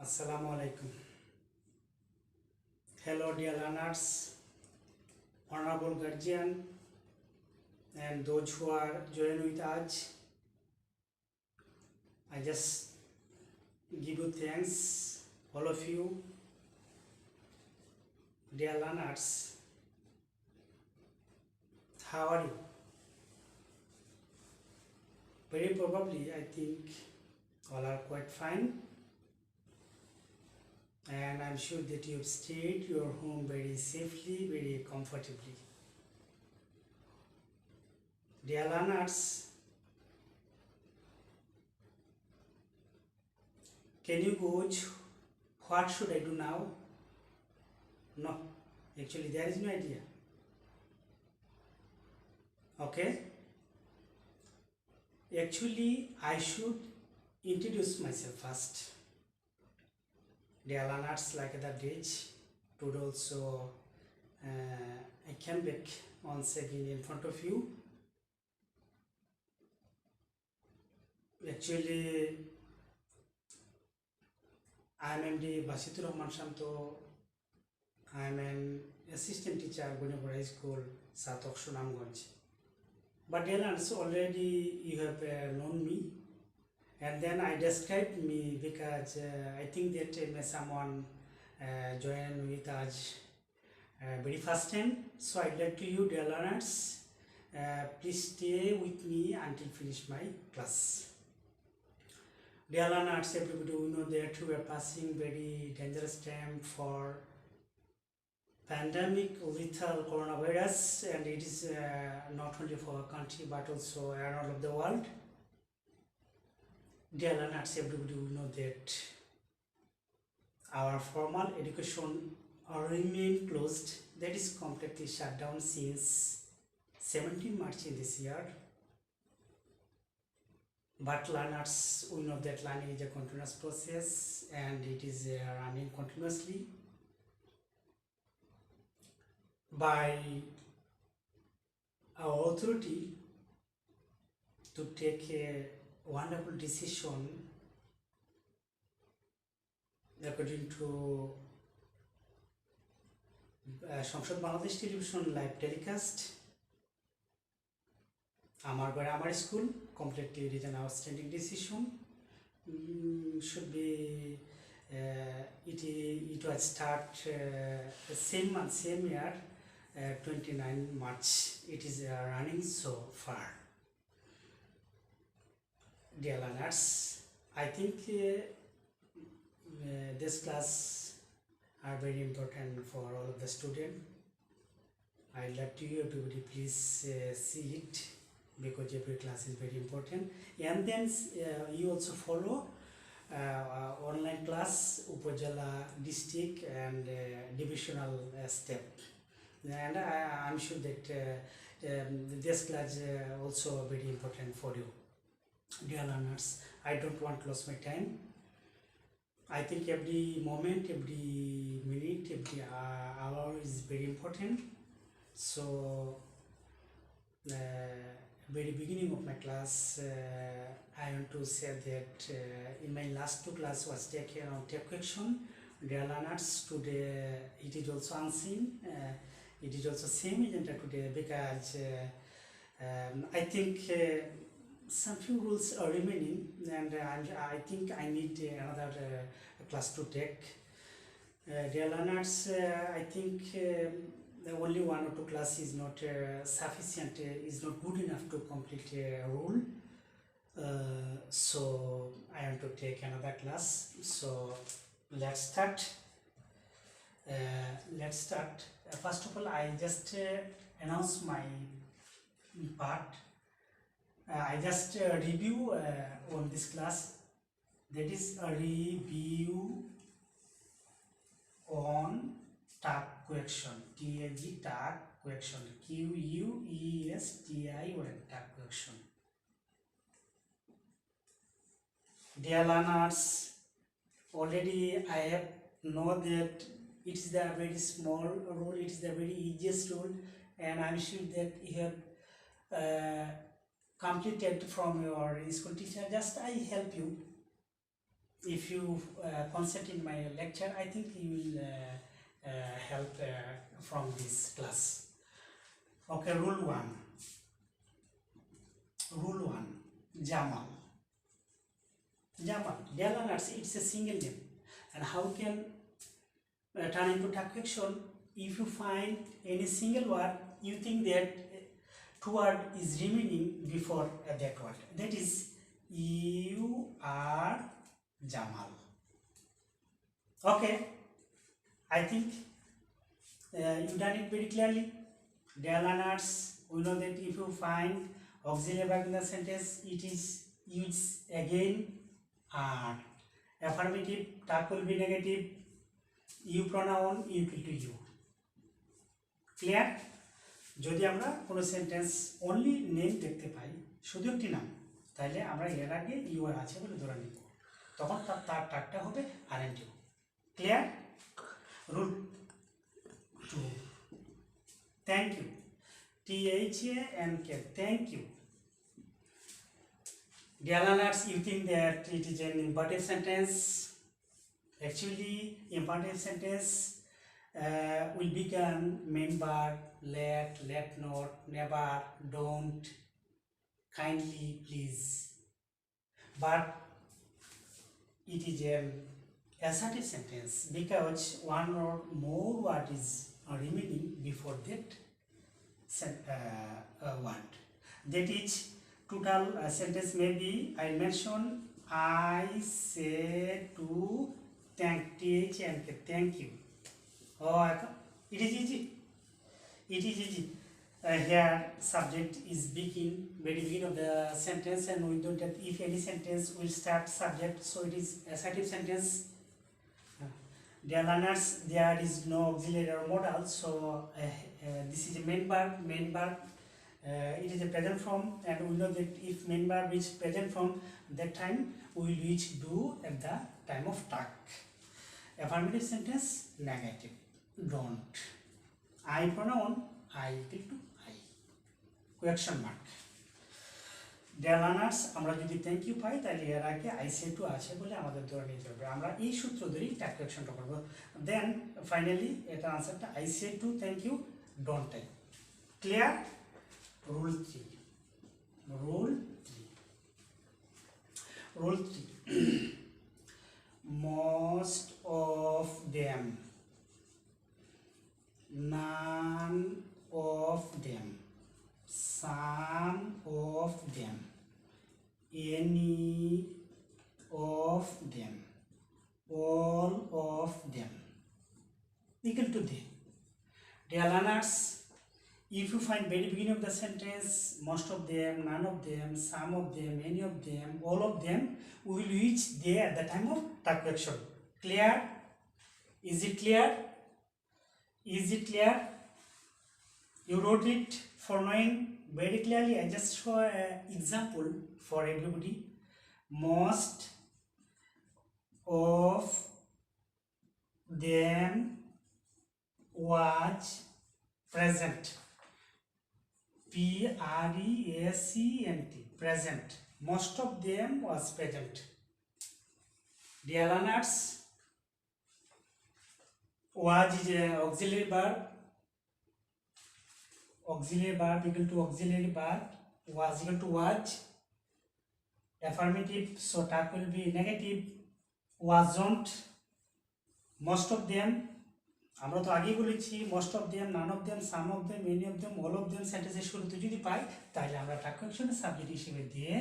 Assalamu alaikum. Hello, dear learners, honorable guardian, and those who are joining with us. I just give you thanks, all of you, dear learners. How are you? Very probably, I think all are quite fine, and I'm sure that you have stayed your home very safely, very comfortably. Dear learners, can you gauge what should I do now? No, actually there is no idea. Okay, actually I should introduce myself first. Dear learners, like that age, today also I came back once again in front of you. Actually, I am Md.Basithur Rahman Shanto. I am an assistant teacher at Gunapur High School, South Sunamganj. But dear learners, already you have known me, and then I described me because I think that someone join with us very first time. So I'd like to you, dear learners, please stay with me until finish my class. Dear learners, everybody we know that we are passing very dangerous time for pandemic lethal coronavirus, and it is not only for our country but also around of the world. Dear learners, everybody will know that our formal education remain closed, that is completely shut down since 17 March in this year. But learners, we know that learning is a continuous process and it is running continuously. By our authority to take a wonderful decision according to Shanto Bangladesh Television live telecast. Amar Ghare Amar School, completely it is an outstanding decision. Should be it was start same month, same year, 29 March. It is running so far. Dear learners, I think this class are very important for all of the students. I'd like to you, everybody, please see it, because every class is very important. And then you also follow online class, Upajala, district and divisional step. And I'm sure that this class also very important for you. Dear learners, I don't want to lose my time. I think every moment, every minute, every hour is very important. So very beginning of my class, I want to say that in my last two classes was taken on tech question. Dear learners, today it is also unseen. It is also same agenda today, because I think some few rules are remaining, and I think I need another class to take. Dear learners, I think only one or two classes is not sufficient, is not good enough to complete a rule. So I want to take another class. So let's start. First of all, I just announce my part. I just review on this class, that is a review on tag question, TAG tag question, QUESTION tag question. Dear learners, already I have know that it is the very small rule, it is the very easiest rule, and I'm sure that you have completed from your school teacher. Just I help you if you concentrate in my lecture, I think you will help from this class. Okay, rule 1. Rule 1. Jamal. Jamal. Dear learners, it's a single name. And how can turn into tag question? If you find any single word, you think that two word is remaining before that word. That is, you are Jamal. Okay, I think you done it very clearly. Dear learners, we know that if you find auxiliary verb in the sentence, it is used again are. Affirmative, tag will be negative, you pronoun equal to you. Clear? যদি আমরা কোনো sentence only name দেখতে পাই, শুধু একটি নাম, তাহলে আমরা এর আগে ইউ আর আছে বলে ধরে নিব, তখন তার টাগটা হবে aren't you. Clear? Rule 2, thank you, THANK, thank you. Dear learners, you think that it is an imperative sentence. Actually, imperative sentence will become main verb, let not, never, don't, kindly, please. But it is an assertive sentence because one or more word is remaining before that word. That is, total sentence may be, I mention, I say to THANK, thank you. Oh, it is easy. It is easy. Here, subject is very beginning of the sentence, and we know that if any sentence will start subject, so it is assertive sentence. Dear learners, there is no auxiliary or modal, so this is a main verb. It is a present form, and we know that if main verb is present form, that time we will use do at the time of tag. Affirmative sentence, negative, don't. I pronoun, I equal to I. Question mark. Dear learners, আমরা যদি thank you পাই তাহলে এর আগে I say two আছে বলে আমাদের ধরে নিতে হবে, আমরা এই সূত্র ধরেই ট্যাগ কোয়েকশনটা করব। দেন ফাইনালি এটা আনসারটা I say to thank you, don't I. Clear? Rule 3. Most of them, none of them, some of them, any of them, all of them, equal to them. Dear learners, if you find very beginning of the sentence, most of them, none of them, some of them, any of them, all of them, we will use there at the time of tag question. Clear? Is it clear? Is it clear? You wrote it for knowing very clearly. I just show an example for everybody. Most of them was present. PRESENT, present. Most of them was present. Dear learners, was is an auxiliary verb. Auxiliary verb equal to auxiliary verb. Was equal to was. Affirmative, so tag will be negative. Wasn't. Most of them, আমরা তো আগেই বলেছি, most of them, none of them, some of them, many of them, all of them সেন্টেন্সের শুরুতে যদি পাই তাহলে আমরা ট্যাগ কোয়েকশনের সাবজেক্ট হিসেবে দিয়ে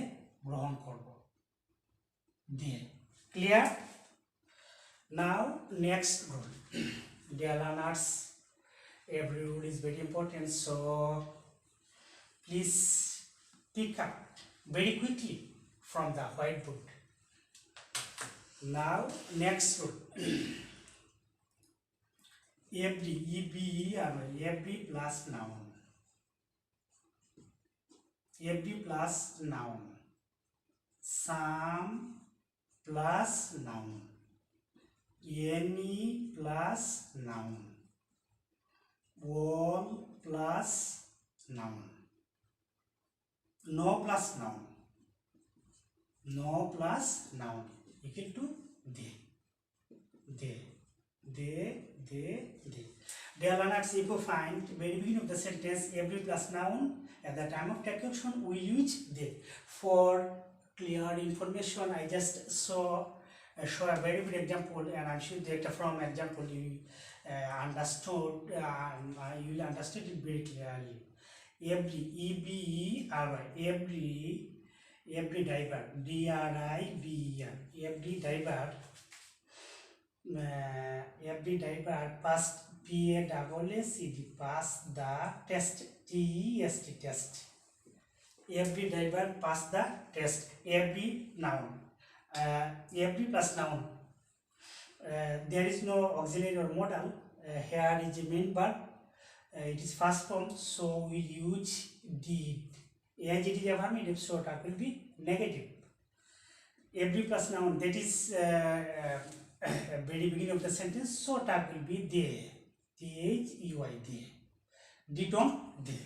গ্রহণ করব। দিয়ে clear? Now next rule. Dear learners, every rule is very important, so please pick up very quickly from the whiteboard. Now next rule. every plus noun, some plus noun, any plus noun, all plus noun, no plus noun equal to they, they. Dear learners, if you find very beginning of the sentence every plus noun at the time of traduction, we use they. For clear information, I just show a very good example, and I'm sure that from example you understood, you will understand it very clearly. Every, E-B-E-R-Y, every diver, D-R-I-V-E-R, every diver passed P-A-S-S-E-D, pass the test, T-E-S-T, test. Every diver passed the test. Every noun, every plus noun. There is no auxiliary or modal. Here is the main verb. It is first form, so we use did. As it is affirmative, so that will be negative. Every plus noun, that is very beginning of the sentence, so that will be they. T-H-E-Y, they. Did on they.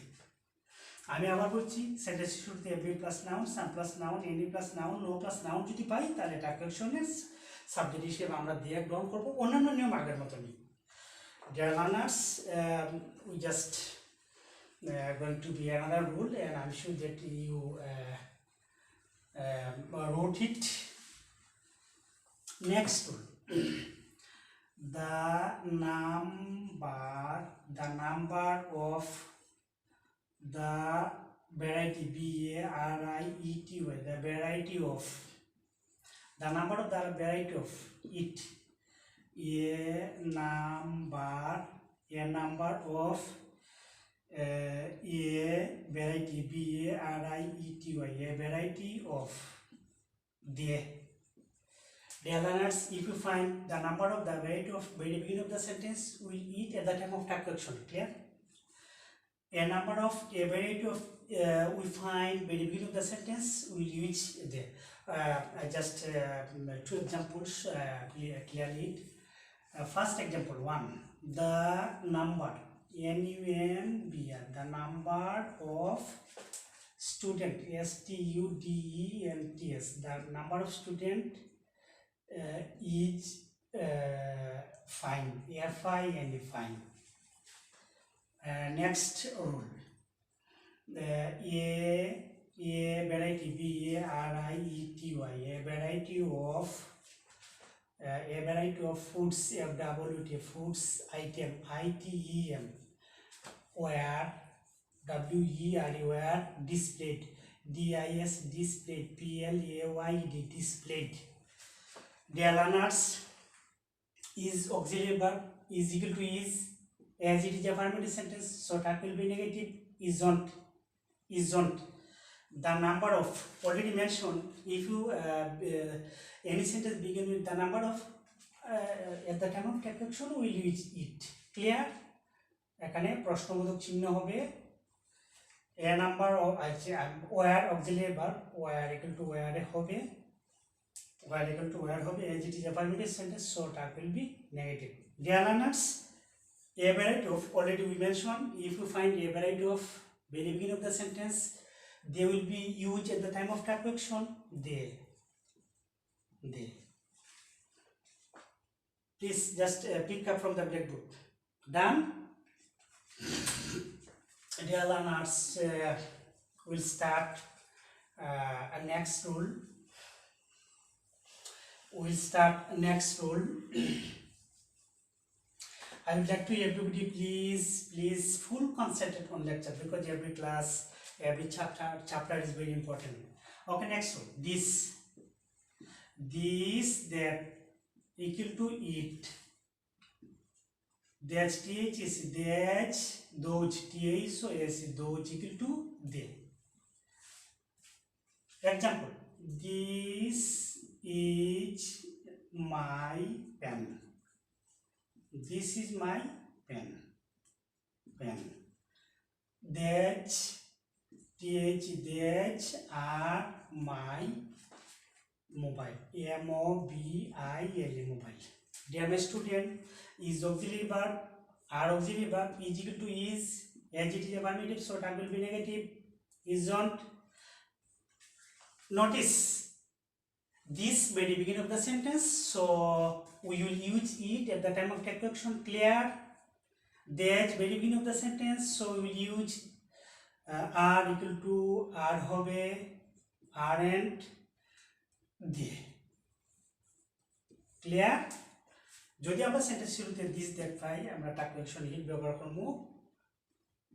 আমি আবার বলছি sentence শুরুতে every plus noun, some plus noun, any plus noun, no plus noun যদি পাই তাহলে ট্রান্সলেশনের subject হিসেবে আমরা দিয়ে গ্রহণ করব। অন্যান্য নিয়ম আগের মতনই। Dear learners, we just going to be another rule, and I'm sure that you wrote it. Next rule. The number of the variety, B-A-R-I-E-T-Y, the variety of, the number of the variety of it, a number of a variety, B-A-R-I-E-T-Y, a variety of the. Dear learners, if you find the number of the variety of very beginning of the sentence, we eat at the time of traduction. Clear? A number of a variety of we find very beginning of the sentence, we use the. I just two examples clearly. First example 1, the number, N-U-M-B-R, the number of student, S-T-U-D-E-N-T-S, the number of student is fine, F-I-N-E, fine. Next rule, a variety, B-A-R-I-E-T-Y, a variety of foods, F-W-T, foods, item, I-T-E-M, where, W-E-R-E, where, displayed, D-I-S, displayed, P-L-A-Y-D, displayed. Dear learners, is auxiliary verb is equal to is, as it is a affirmative sentence, so that will be negative. Isn't. The number of, already mentioned, if you any sentence begin with the number of, at the time of traduction we will use it. Clear? এখানে প্রশ্নবোধক চিহ্ন হবে a number of where auxiliary verb where equal to where হবে as it is affirmative sentence, so that will be negative. Dear learners, a variety of, already we mentioned, if you find a variety of very beginning of the sentence, they will be used at the time of traduction, they. Please just pick up from the blackboard. Done? Dear learners, we'll start next rule. I would like to everybody please full concentrate on lecture, because every class, every chapter is very important. Okay, next one. This, that, equal to it. That, th is that, those, th so s, those equal to they. Example: this is my pen. This is my pen. That, th, that are my mobile. M-O-B-I-L-E, mobile. Dear my student, is auxiliary verb, are auxiliary verb is equal to is, as it is affirmative, so that will be negative. Isn't. Notice this very beginning of the sentence, so we will use it at the time of take action. Clear? That very beginning of the sentence, so we will use are equal to are hobe aren't দিয়ে। Clear? যদি আমরা sentence শুরুতে this that পাই আমরা টাক action hit ব্যবহার করব,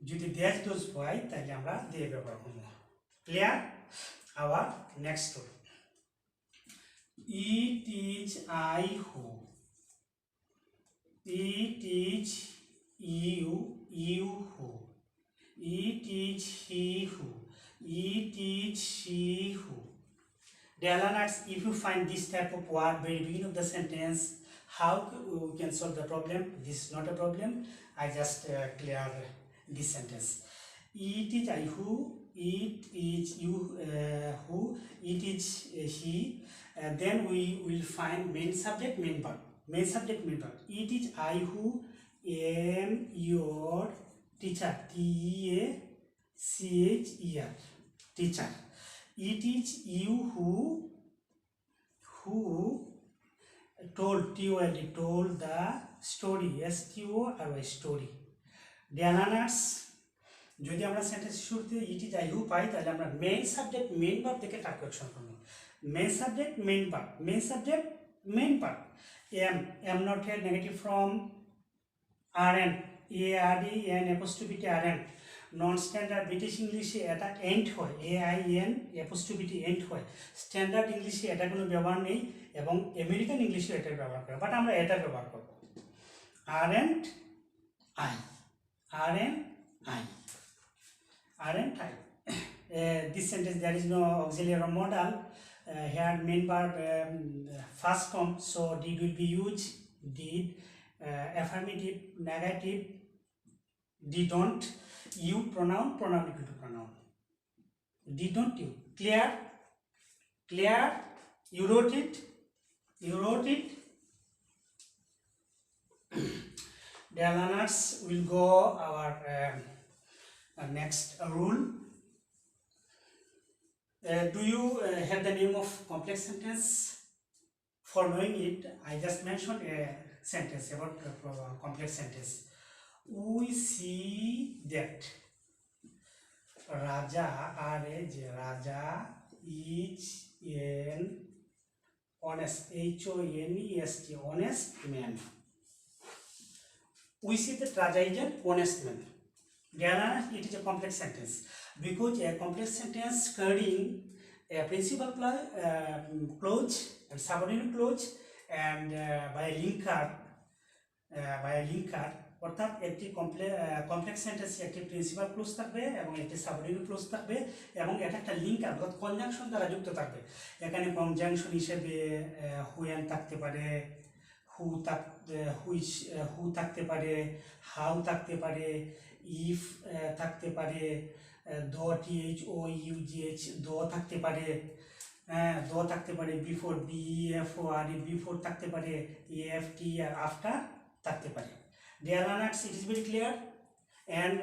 যদি that dose পাই তাহলে আমরা দিয়ে ব্যবহার করব। Clear? Our next rule, it is I who, it is you you who, it is he who, it is she who. Dear learners, if you find this type of word very beginning of the sentence, how we can solve the problem? This is not a problem. I just clear this sentence. It is I who, it is you who, it is he. Then we will find main subject, main verb. Main subject, main verb. It is I who am your teacher, T-E-A-C-H-E-R, teacher. It is you who told, T-O-L-D, told the story, S-T-O-R-Y, story. Dear learners, যদি আমরা sentence শুরুতে ইট is I হু পাই তাহলে আমরা main subject main verb থেকে টাক action করব। Main subject main verb, main subject main verb. am not here negative form R, AREN apostrophe RN, non standard British ইংলিশে এটা এন্ড হয়, AIN apostrophe এন্ড হয়। Standard ইংলিশে এটা কোনো ব্যবহার নেই এবং আমেরিকান ইংলিশে এটা ব্যবহার করে, বাট আমরা এটা ব্যবহার করব। Aren't I, aren't I, aren't I. This sentence there is no auxiliary modal. Here main verb first form, so did will be used. Did, affirmative, negative, didn't. You pronoun, pronoun equal to pronoun. Didn't you? Clear? Clear? You wrote it? You wrote it? Dear learners, we'll go our next rule. Do you have the name of complex sentence? For knowing it, I just mentioned a sentence about complex sentence. We see that Raja, Raja is an honest, H-O-N-E-S-T, honest man. We see that Raja is an honest man. It is a complex sentence because a complex sentence carrying a principal clause and subordinate clause and by a linker, অর্থাৎ একটি complex সেন্টেন্সে একটি principal clause থাকবে এবং একটি subordinate clause থাকবে এবং এটা একটা লিঙ্কার অর্থাৎ কনজাংশন দ্বারা যুক্ত থাকবে। এখানে কনজাংশন হিসেবে হুয়েন থাকতে পারে, হু থাকতে পারে, হাউ থাকতে পারে, ইফ থাকতে পারে, দ THOUGH দ থাকতে পারে, দ থাকতে পারে, বিফোর BEFOR বিফোর থাকতে পারে, AFT আফটার থাকতে পারে। Dear learners, it is very clear. And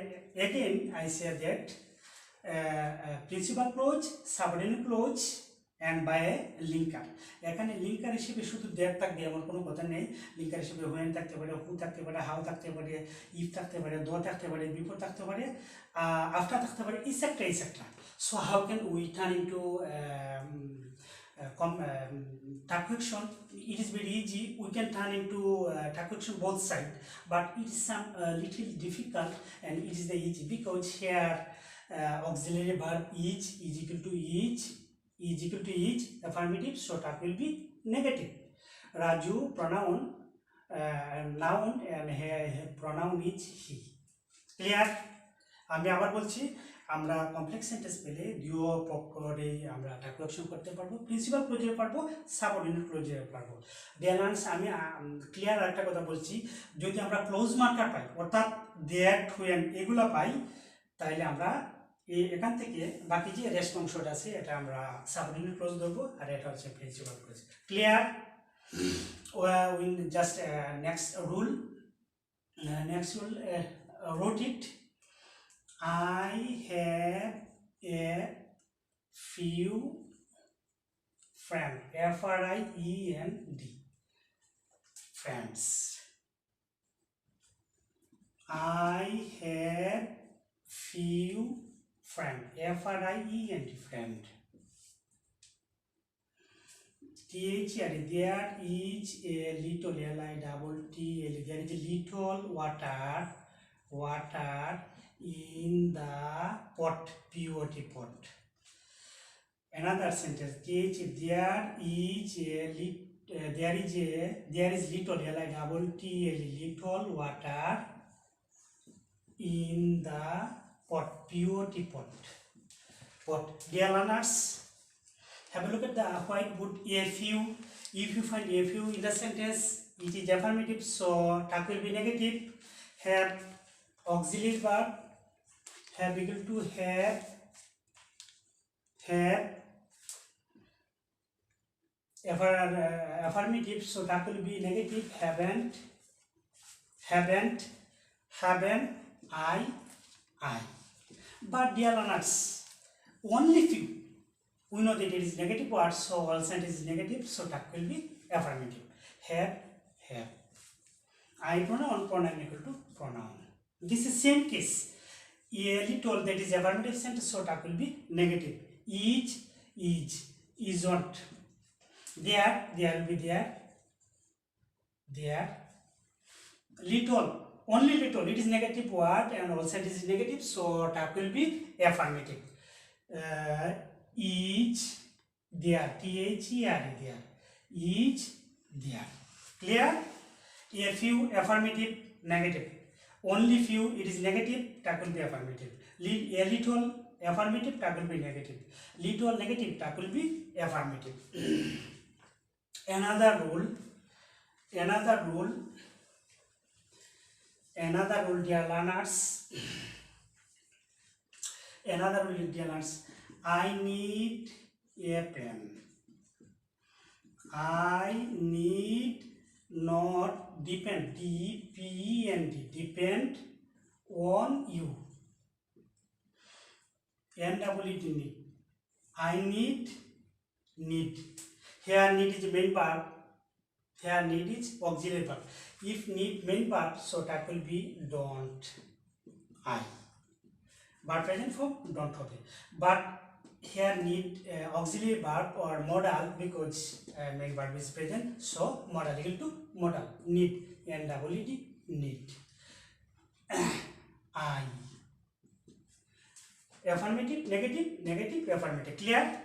again I say that principal clause, subordinate clause and by a linker. এখানে লিঙ্কার হিসেবে শুধু দ্যাট থাকবে এমন কোনো কথা নেই। লিঙ্কার হিসেবে হোয়েন থাকতে পারে, হু থাকতে পারে, হাউ থাকতে পারে, ইফ থাকতে পারে, দ থাকতে পারে, বিফোর থাকতে পারে, আফটার থাকতে পারে, etcetera etcetera. So how can we turn into tag action? It is very easy. We can turn into tag action both sides, but it is some little difficult, and it is the easy because here auxiliary verb is equal to each, affirmative, so tag will be negative. Raju pronoun noun and here pronoun is he. Clear? আমি আবার বলছি, আমরা complex sentence পেলে দুও পক্ষরে আমরা টাক action করতে পারবো, principal ক্লোজে পারবো, সাবঅর্ডিনেট ক্লোজে পারবো। ডিয়ার লার্নার্স, আমি ক্লিয়ার একটা কথা বলছি, যদি আমরা ক্লোজ মার্কার পাই অর্থাৎ দ্যাট, হোয়েন এগুলো পাই তাহলে আমরা এখান থেকে বাকি যে রেস্ট অংশটা আছে এটা আমরা সাবঅর্ডিনেট ক্লোজ ধরবো আর এটা হচ্ছে principal clause. Clear? Will just next rule wrote it. I have a friend, F-R-I-E-N-D, friends. I have few friend, F-R-I-E-N-D, friend. T-H-R, there is a little, L-I-T-T-L, there is a little water in the pot, P-O-T, pot. Another sentence, there is little, L-I-T-T-L, little water in the pot, P-O-T, pot. Dear learners, have a look at the whiteboard. If you find in the sentence, it is affirmative, so tag will be negative. Have auxiliary verb, have equal to have affirmative, so tag will be negative. Haven't, I. But dear learners, only few. We know that it is negative word, so all sentence is negative, so tag will be affirmative. Have. I pronoun equal to pronoun. This is same case. A little, that is affirmative sentence, so tag will be negative. Isn't. There will be there. Little, only little, it is negative word and all sentence is negative, so tag will be affirmative. Is there, T-H-E-R-E, there, is there. Clear? A few, affirmative, negative. Only few, it is negative, tag will be affirmative. A little, affirmative, tag will be negative. Little, negative, tag will be affirmative. Another rule, dear learners. Another rule, dear learners. I need a pen. I need not depend, D-P-E-N-D, depend on you. N-double-E-D, need. I need. Here need is main verb. Here need is auxiliary verb. If need main verb, so that will be don't. I. But present form, don't have it. But here need auxiliary verb or modal, because main verb is present, so modal equal to modal. Need, N-double-E-D, need. I. Affirmative, negative, affirmative. Clear?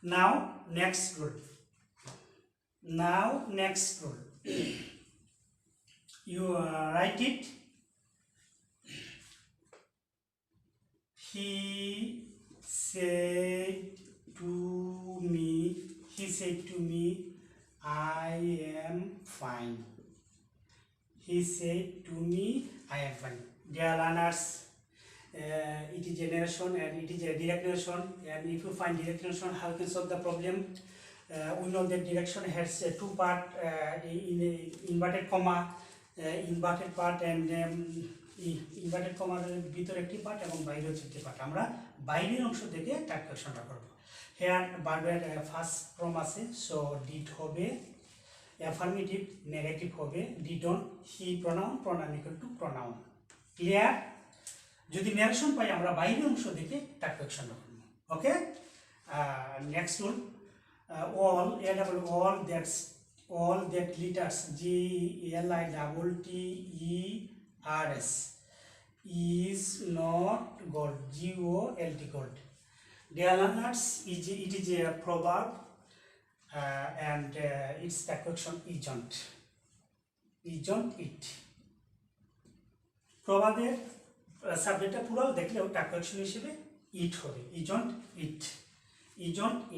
Now next rule. You write it. He said to me, I am fine. He said to me, I am fine. Dear learners, it is a narration and it is a direct narration, and if you find direct narration, how you can solve the problem? We know that direction has two part, in inverted comma, inverted part, and inverted কমার ভিতরে একটি part এবং বাইরে হচ্ছে একটি part. আমরা বাইরের অংশ থেকে ট্যাগ কারেকশনটা করব। হেয়ার ভার্বের ফার্স্ট ফর্ম আছে, সো ডিড হবে অ্যাফার্মেটিভ, নেগেটিভ হবে didn't, he pronoun equal to pronoun. Clear? যদি ন্যারেশন পাই আমরা বাইরের অংশ থেকে ট্যাগ কারেকশনটা করব। Okay, next rule, all that letters GLITTERS is not gold, GOLD, gold. Dear learners, it is a proverb, and its tag question isn't it. প্রবাদের সাবজেক্টটা পুরো দেখলেও tag question হিসেবে it হবে, isn't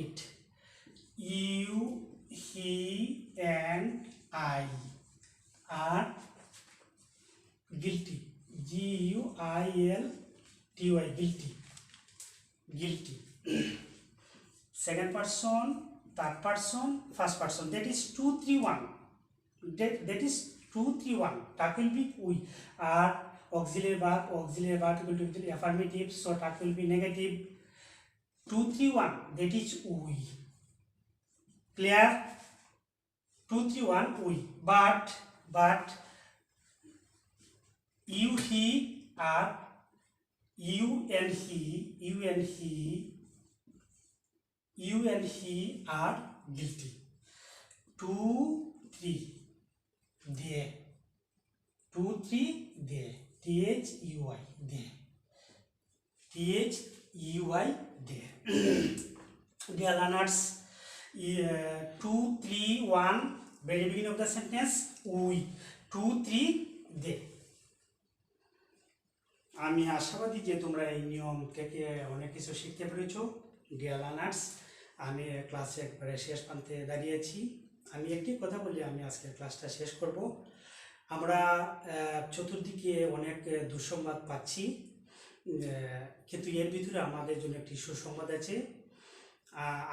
it. You, he and I are guilty, GUILTY, guilty. Second person, third person, first person, that is 2, 3, 1. That is 2, 3, 1. That will be we. Are auxiliary verb equal to affirmative, so that will be negative. 2, 3, 1, that is we. clear? 2 3 1 we. But you he are you and he are guilty. 2 3 they. 2 3 they. THUI they. THUI they. Dear learners, 2 3 1 very beginning of the sentence we. 2 3 they. আমি আশাবাদী যে তোমরা এই নিয়ম থেকে অনেক কিছু শিখতে পেরেছো। ডিয়ার লার্নার্স, আমি ক্লাসে একবারে শেষ প্রান্তে দাঁড়িয়েছি। আমি একটি কথা বলি আমি আজকের ক্লাসটা শেষ করব। আমরা চতুর্দিকে অনেক দুঃসংবাদ পাচ্ছি, কিন্তু এর ভিতরে আমাদের জন্য একটি সুসংবাদ আছে।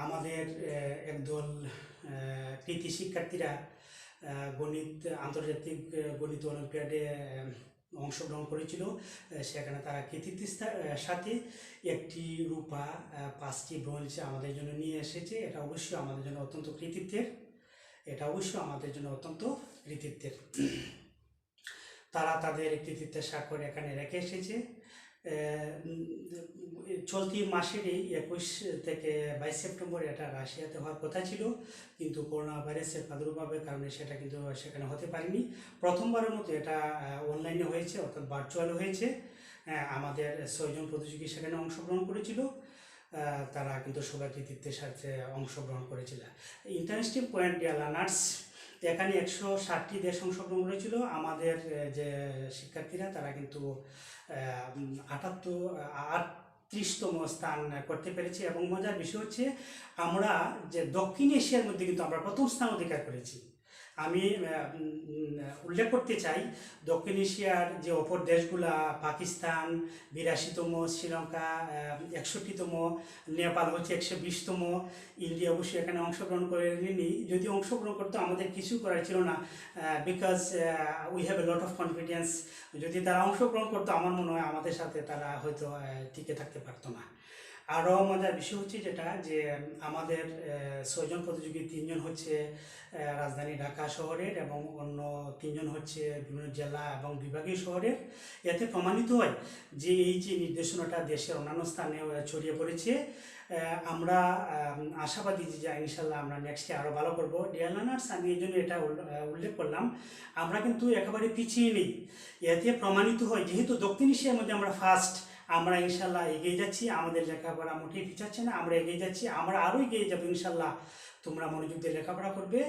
আমাদের একদল কৃতি শিক্ষার্থীরা আন্তর্জাতিক গণিত অলিম্পিয়াডে অংশগ্রহণ করেছিল। সেখানে তারা কৃতিত্বের সাথে একটি রূপা, 5টি ব্রোঞ্জ আমাদের জন্য নিয়ে এসেছে। এটা অবশ্যই আমাদের জন্য অত্যন্ত কৃতিত্বের। তারা তাদের কৃতিত্বের স্বাক্ষর এখানে রেখে এসেছে। চলতি মাসেরই 21 থেকে 22 সেপ্টেম্বর এটা রাশিয়াতে হওয়ার কথা ছিল, কিন্তু করোনা ভাইরাসের প্রাদুর্ভাবের কারণে সেটা কিন্তু সেখানে হতে পারেনি। প্রথমবারের মতো এটা অনলাইনে হয়েছে, অর্থাৎ ভার্চুয়াল হয়েছে। আমাদের 6 জন প্রতিযোগী সেখানে অংশগ্রহণ করেছিল। তারা কিন্তু সবাই কৃতিত্বের সাথে অংশগ্রহণ করেছিল। ইন্টারেস্টিং পয়েন্ট ডিয়ার লার্নার্স, এখানে 160টি দেশ অংশগ্রহণ করেছিল। আমাদের যে শিক্ষার্থীরা তারা কিন্তু 38তম স্থান করতে পেরেছি। এবং মজার বিষয় হচ্ছে আমরা যে দক্ষিণ এশিয়ার মধ্যে কিন্তু আমরা প্রথম স্থান অধিকার করেছি। আমি উল্লেখ করতে চাই, দক্ষিণ এশিয়ার যে অপর দেশগুলা, পাকিস্তান 82তম, শ্রীলঙ্কা 61তম, নেপাল হচ্ছে 120তম, ইন্ডিয়া অবশ্যই এখানে অংশগ্রহণ করেনি। যদি অংশগ্রহণ করতো আমাদের কিছু করার ছিল না, because we have a lot of confidence. যদি তারা অংশগ্রহণ করতো আমার মনে হয় আমাদের সাথে তারা হয়তো টিকে থাকতে পারতো না। আরও মজার বিষয় হচ্ছে যেটা, যে আমাদের 6 জন প্রতিযোগী 3 জন হচ্ছে রাজধানী ঢাকা শহরের এবং অন্য 3 জন হচ্ছে বিভিন্ন জেলা এবং বিভাগীয় শহরের। এতে প্রমাণিত হয় যে এই যে নির্দেশনাটা দেশের অন্যান্য স্থানে ছড়িয়ে পড়েছে। আমরা আশাবাদী যে ইনশাল্লাহ আমরা নেক্সটে আরও ভালো করব। ডিয়ার লার্নার্স, আমি এই জন্য এটা উল্লেখ করলাম, আমরা কিন্তু একেবারে পিছিয়ে নেই। এতে প্রমাণিত হয় যেহেতু দক্ষিণ এশিয়ার মধ্যে আমরা ফার্স্ট, আমরা ইনশাল্লাহ এগিয়ে যাচ্ছি। আমাদের লেখাপড়া মোটেই পিছাচ্ছে না, আমরা এগিয়ে যাচ্ছি, আমরা আরও এগিয়ে যাবো ইনশাল্লাহ। তোমরা মনোযোগ দিয়ে লেখাপড়া করবে,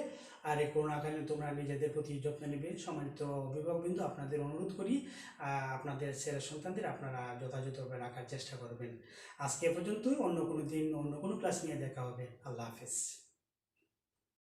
আর এই করোনাকালীন তোমরা নিজেদের প্রতি যত্ন নেবে। সম্মানিত অভিভাবকবৃন্দ, আপনাদের অনুরোধ করি আপনাদের ছেলে সন্তানদের আপনারা যথাযথভাবে রাখার চেষ্টা করবেন। আজকে এ পর্যন্তই। অন্য কোনো দিন অন্য কোনো ক্লাস নিয়ে দেখা হবে। আল্লাহ হাফেজ।